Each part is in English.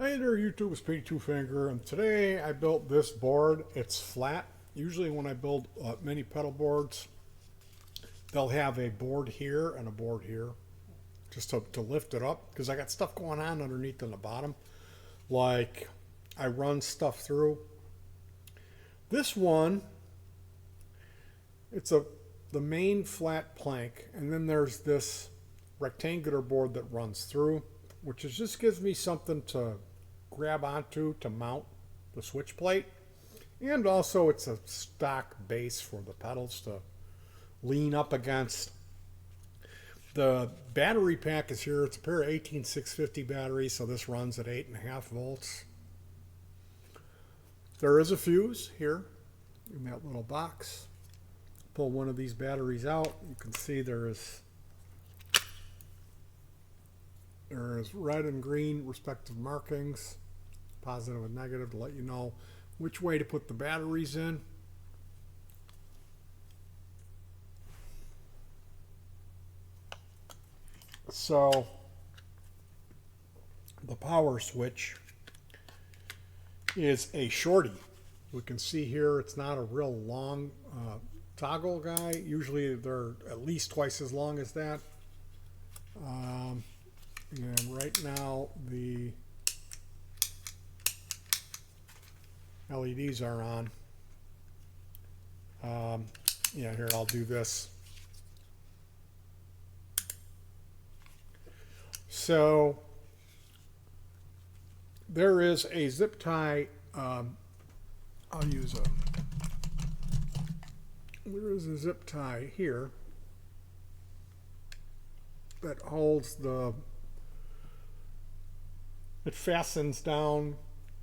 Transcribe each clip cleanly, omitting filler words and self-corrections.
Hey there YouTube, it's Petey Two Finger, and today I built this board. It's flat. Usually when I build mini pedal boards, they'll have a board here and a board here just to lift it up because I got stuff going on underneath in the bottom. Like I run stuff through. This one, it's the main flat plank, and then there's this rectangular board that runs through, which just gives me something to grab onto to mount the switch plate. And also it's a stock base for the pedals to lean up against. The battery pack is here. It's a pair of 18650 batteries, so this runs at 8.5 volts. There is a fuse here in that little box. Pull one of these batteries out. You can see there is red and green respective markings, positive and negative, to let you know which way to put the batteries in. So the power switch is a shorty. We can see here it's not a real long toggle guy. Usually they're at least twice as long as that. And right now the LEDs are on. Yeah, here I'll do this. So there is a zip tie. I'll use there is a zip tie here that holds it fastens down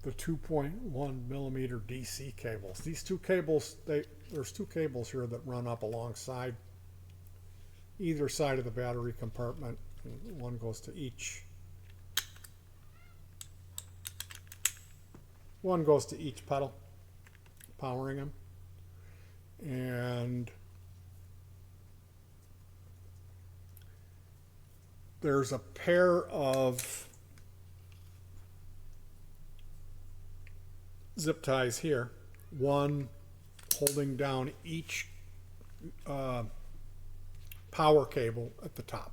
the 2.1 millimeter DC cables. These two cables, there's two cables here that run up alongside either side of the battery compartment. One goes to each. One goes to each pedal, powering them. And there's a pair of zip ties here, one holding down each power cable at the top.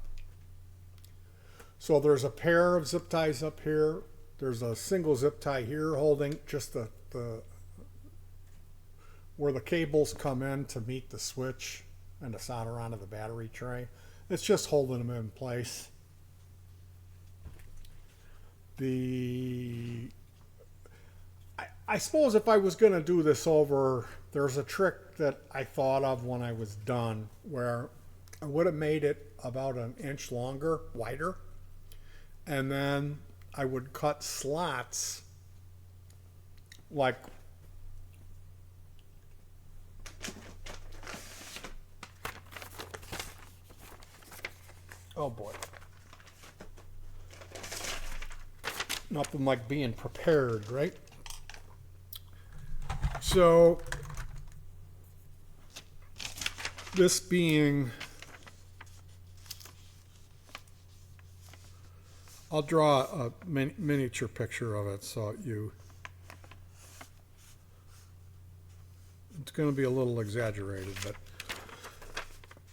So there's a pair of zip ties up here. There's a single zip tie here holding just the where the cables come in to meet the switch and to solder onto the battery tray. It's just holding them in place. I suppose if I was going to do this over, there's a trick that I thought of when I was done where I would have made it about an inch longer, wider, and then I would cut slots like oh boy. Nothing like being prepared, right? So this being, I'll draw a miniature picture of it so it's going to be a little exaggerated, but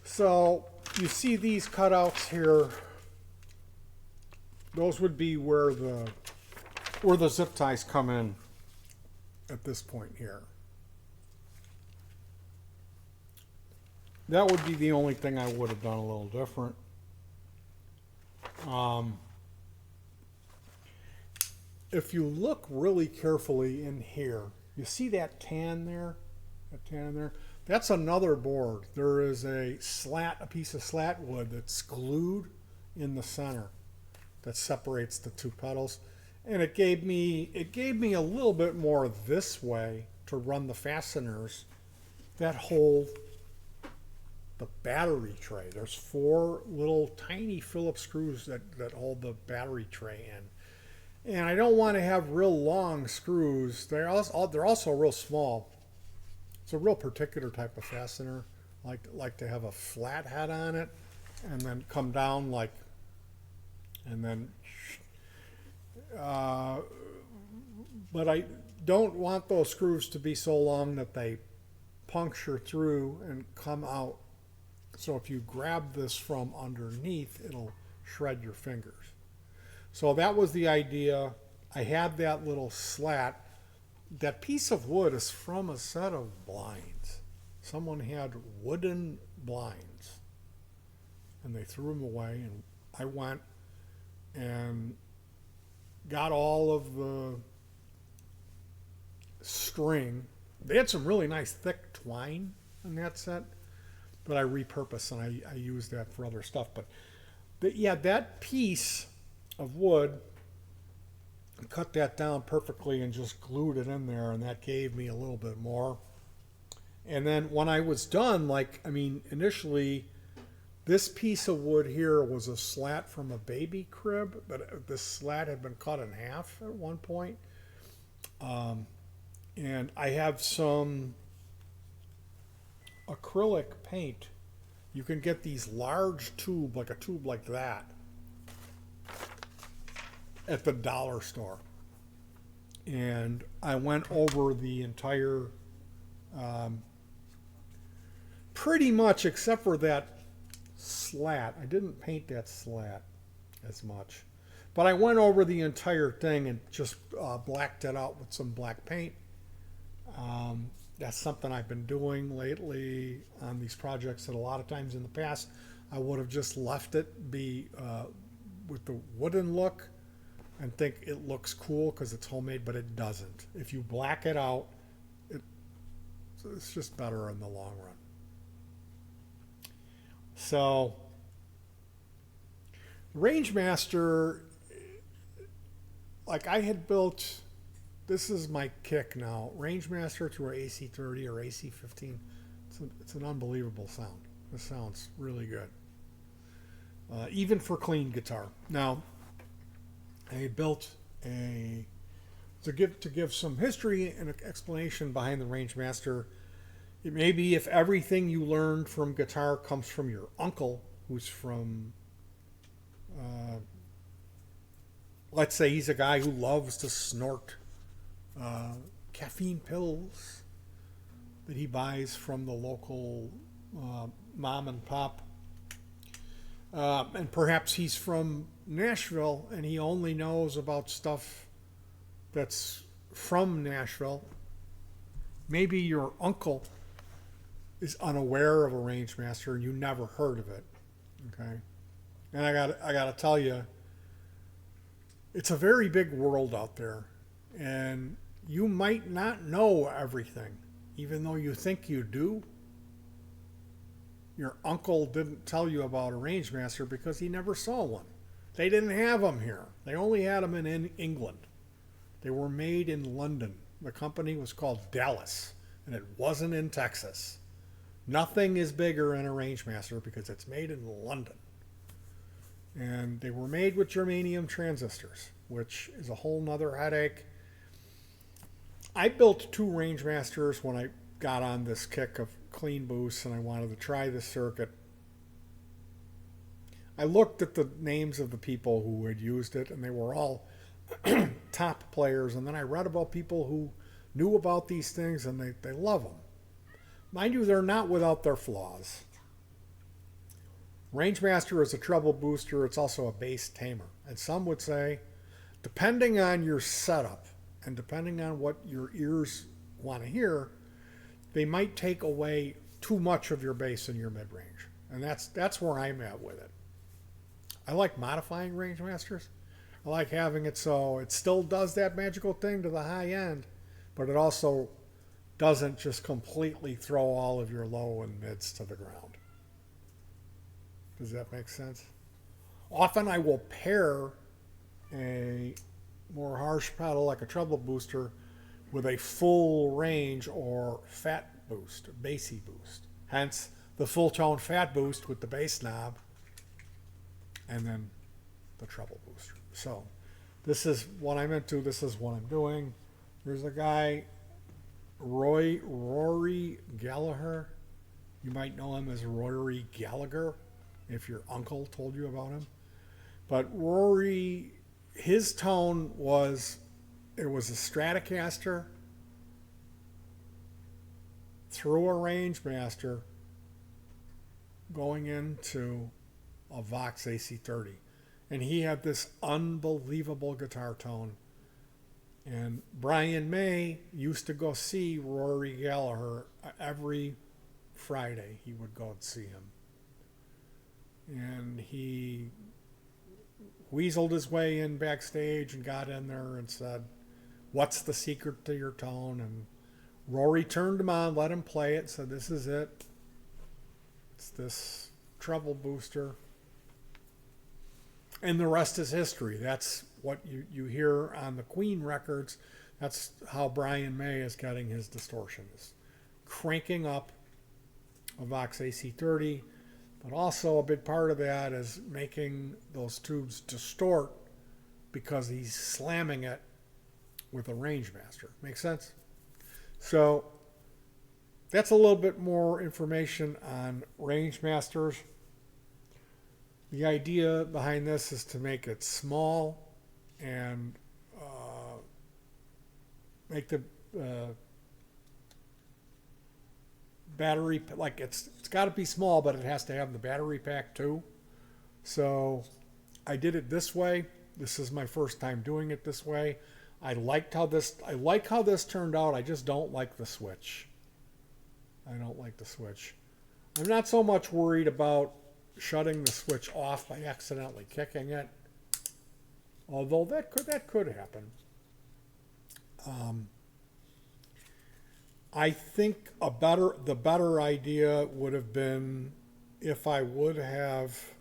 so you see these cutouts here. Those would be where the zip ties come in at this point here. That would be the only thing I would have done a little different. If you look really carefully in here, you see that tan there? That tan in there? That's another board. There is a piece of slat wood that's glued in the center that separates the two pedals. And it gave me a little bit more this way to run the fasteners that hold the battery tray. There's 4 little tiny Phillips screws that hold the battery tray in. And I don't want to have real long screws. They're also real small. It's a real particular type of fastener. Like to have a flat head on it and then come down and then but I don't want those screws to be so long that they puncture through and come out. So if you grab this from underneath, it'll shred your fingers. So that was the idea. I had that little slat. That piece of wood is from a set of blinds. Someone had wooden blinds and they threw them away, and I went and got all of the string. They had some really nice thick twine in that set, but I repurposed and I used that for other stuff. But yeah, that piece of wood, I cut that down perfectly and just glued it in there, and that gave me a little bit more. And then when I was done, initially this piece of wood here was a slat from a baby crib, but this slat had been cut in half at one point. And I have some acrylic paint. You can get these large tube, like a tube like that, at the dollar store. And I went over the entire, pretty much except for that slat. I didn't paint that slat as much, but I went over the entire thing and just blacked it out with some black paint. That's something I've been doing lately on these projects, that a lot of times in the past I would have just left it be with the wooden look and think it looks cool because it's homemade, but it doesn't. If you black it out, it's just better in the long run. So Rangemaster, like I had built, this is my kick now, Rangemaster to our AC30 or AC15. It's an unbelievable sound. This sounds really good, even for clean guitar. Now, I built to give some history and explanation behind the Rangemaster. It may be if everything you learned from guitar comes from your uncle, who's from, let's say he's a guy who loves to snort caffeine pills that he buys from the local mom and pop. And perhaps he's from Nashville and he only knows about stuff that's from Nashville. Maybe your uncle is unaware of a Rangemaster and you never heard of it. Okay. And I got to tell you, it's a very big world out there, and you might not know everything, even though you think you do. Your uncle didn't tell you about a Rangemaster because he never saw one. They didn't have them here. They only had them in England. They were made in London. The company was called Dallas, and it wasn't in Texas. Nothing is bigger in a Rangemaster because it's made in London. And they were made with germanium transistors, which is a whole nother headache. I built 2 Rangemasters when I got on this kick of clean boosts and I wanted to try this circuit. I looked at the names of the people who had used it, and they were all top players. And then I read about people who knew about these things, and they love them. Mind you, they're not without their flaws. Rangemaster is a treble booster. It's also a bass tamer. And some would say, depending on your setup and depending on what your ears want to hear, they might take away too much of your bass in your mid-range. And that's where I'm at with it. I like modifying Rangemasters. I like having it so it still does that magical thing to the high end, but it also doesn't just completely throw all of your low and mids to the ground. Does that make sense? Often I will pair a more harsh pedal like a treble booster with a full range or fat boost, bassy boost. Hence the full tone fat boost with the bass knob and then the treble booster. So this is what I'm into. This is what I'm doing. There's a guy, Rory Gallagher. You might know him as Rory Gallagher if your uncle told you about him. But Rory, his tone was It was a Stratocaster through a Rangemaster going into a Vox AC30. And he had this unbelievable guitar tone. And Brian May used to go see Rory Gallagher every Friday. He would go and see him. And he weaseled his way in backstage and got in there and said, "What's the secret to your tone?" And Rory turned him on, let him play it, said, "This is it. It's this treble booster." And the rest is history. That's what you hear on the Queen records. That's how Brian May is getting his distortion. Is cranking up a Vox AC30, but also a big part of that is making those tubes distort because he's slamming it with a Rangemaster. Make sense? So that's a little bit more information on Rangemasters. The idea behind this is to make it small and make the battery, like it's got to be small, but it has to have the battery pack too. So I did it this way. This is my first time doing it this way. I like how this turned out. I just don't like the switch. I don't like the switch. I'm not so much worried about shutting the switch off by accidentally kicking it, although that could happen. I think the better idea would have been if I would have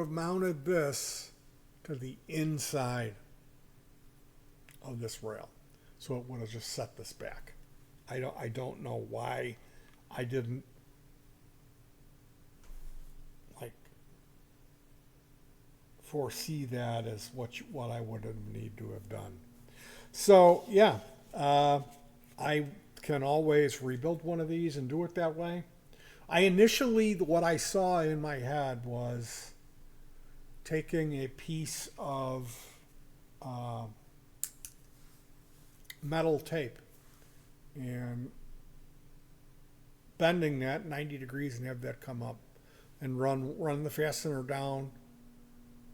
mounted this to the inside of this rail. So it would have just set this back. I don't know why I didn't foresee that as what I would have need to have done. So yeah, I can always rebuild one of these and do it that way. What I saw in my head was taking a piece of metal tape and bending that 90 degrees and have that come up and run the fastener down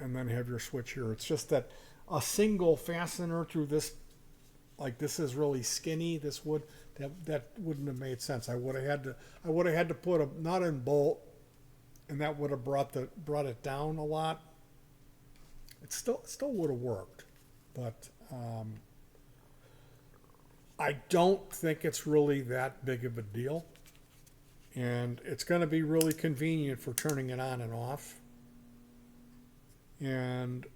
and then have your switch here. It's just that a single fastener through this, like this is really skinny, this wood, that wouldn't have made sense. I would have had to put a nut and bolt, and that would have brought it down a lot. It still would have worked, but I don't think it's really that big of a deal, and it's going to be really convenient for turning it on and off. And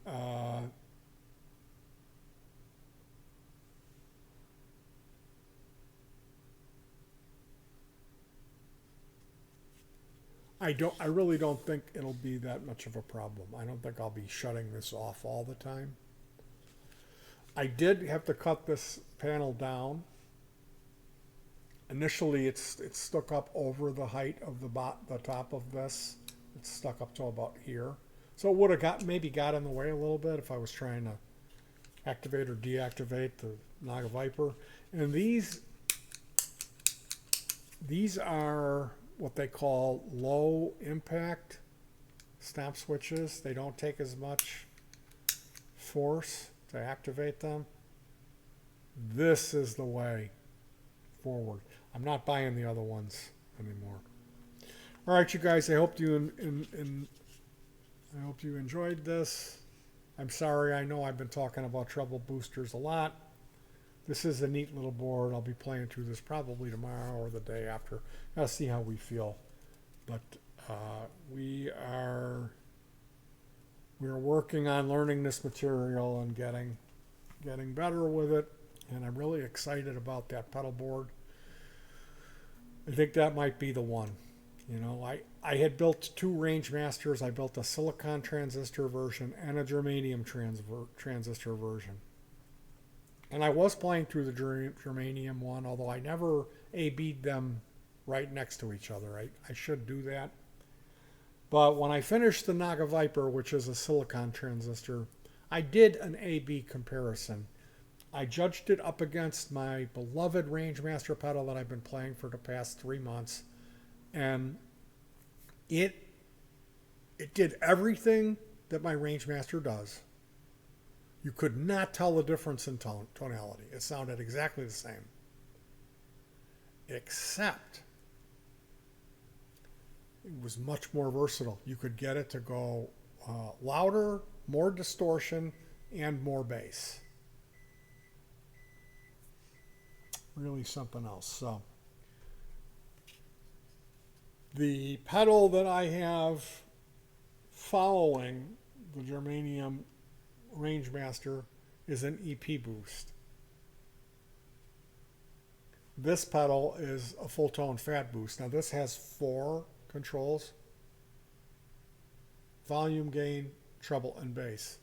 I really don't think it'll be that much of a problem. I don't think I'll be shutting this off all the time. I did have to cut this panel down. Initially, it's stuck up over the height of the top of this. It's stuck up to about here. So it would have got in the way a little bit if I was trying to activate or deactivate the Naga Viper. And these are what they call low impact stomp switches. They don't take as much force to activate them. This is the way forward. I'm not buying the other ones anymore. All right, you guys, I hope you enjoyed this. I'm sorry, I know I've been talking about treble boosters a lot. This is a neat little board. I'll be playing through this probably tomorrow or the day after. I'll see how we feel. But we are working on learning this material and getting better with it. And I'm really excited about that pedal board. I think that might be the one. You know, I had built two Rangemasters. I built a silicon transistor version and a germanium transistor version. And I was playing through the germanium one, although I never A-B'd them right next to each other. I should do that. But when I finished the Naga Viper, which is a silicon transistor, I did an A-B comparison. I judged it up against my beloved Rangemaster pedal that I've been playing for the past 3 months, and it did everything that my Rangemaster does. You could not tell the difference in tonality. It sounded exactly the same. Except it was much more versatile. You could get it to go louder, more distortion, and more bass. Really something else. So the pedal that I have following the Germanium Rangemaster is an EP boost. This pedal is a full tone fat boost. Now this has 4 controls: volume, gain, treble, and bass.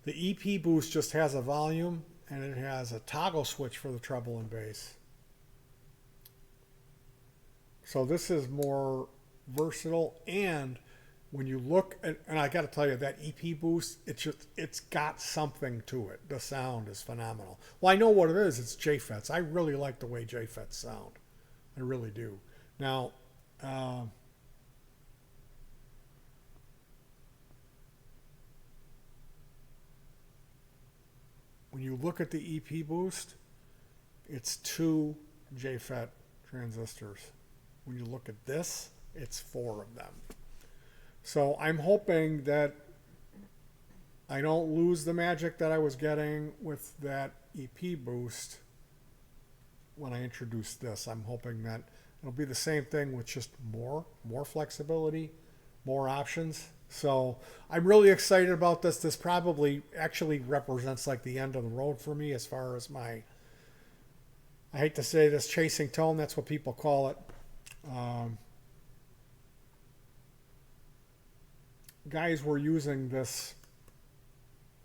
The EP boost just has a volume and it has a toggle switch for the treble and bass. So this is more versatile, and when you look at, and I got to tell you, that EP boost, it's got something to it. The sound is phenomenal. Well, I know what it is. It's JFETs. I really like the way JFETs sound. I really do. Now, when you look at the EP boost, it's 2 JFET transistors. When you look at this, it's 4 of them. So I'm hoping that I don't lose the magic that I was getting with that EP boost when I introduce this. I'm hoping that it'll be the same thing with just more flexibility, more options. So I'm really excited about this. This probably actually represents like the end of the road for me as far as my, I hate to say this, chasing tone. That's what people call it. Guys were using this,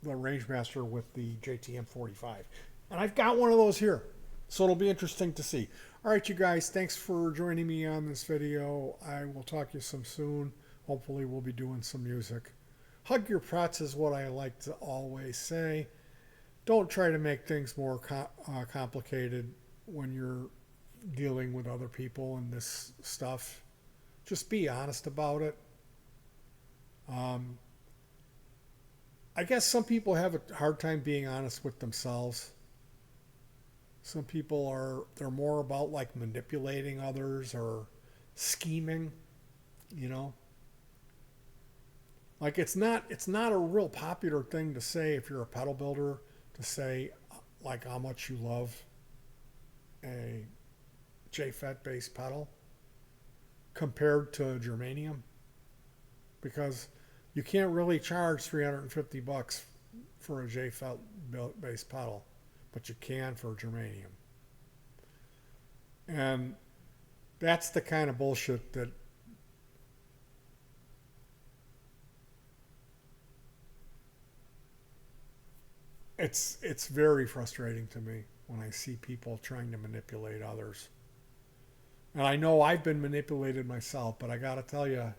the Rangemaster with the JTM 45. And I've got one of those here. So it'll be interesting to see. All right, you guys, thanks for joining me on this video. I will talk to you some soon. Hopefully we'll be doing some music. Hug your pets is what I like to always say. Don't try to make things more complicated when you're dealing with other people and this stuff. Just be honest about it. I guess some people have a hard time being honest with themselves. Some people they're more about like manipulating others or scheming, you know. Like it's not a real popular thing to say if you're a pedal builder, to say like how much you love a JFET based pedal compared to germanium, because you can't really charge $350 for a JFET based pedal, but you can for germanium. And that's the kind of bullshit that it's very frustrating to me when I see people trying to manipulate others. And I know I've been manipulated myself, but I got to tell you,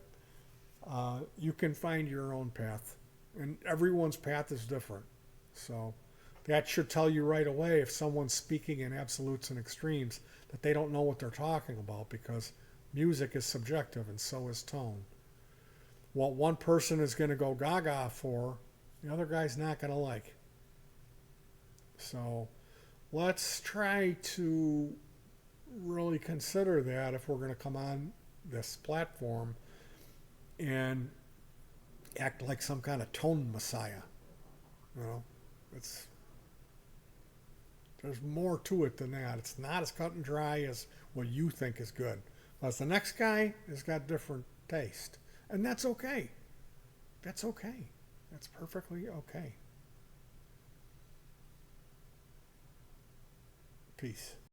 you can find your own path, and everyone's path is different. So that should tell you right away if someone's speaking in absolutes and extremes that they don't know what they're talking about, because music is subjective and so is tone. What one person is going to go gaga for, the other guy's not going to like. So let's try to really consider that if we're going to come on this platform and act like some kind of tone messiah. You know, there's more to it than that. It's not as cut and dry as what you think is good. Plus the next guy has got different taste. And that's okay. That's okay. That's perfectly okay. Peace.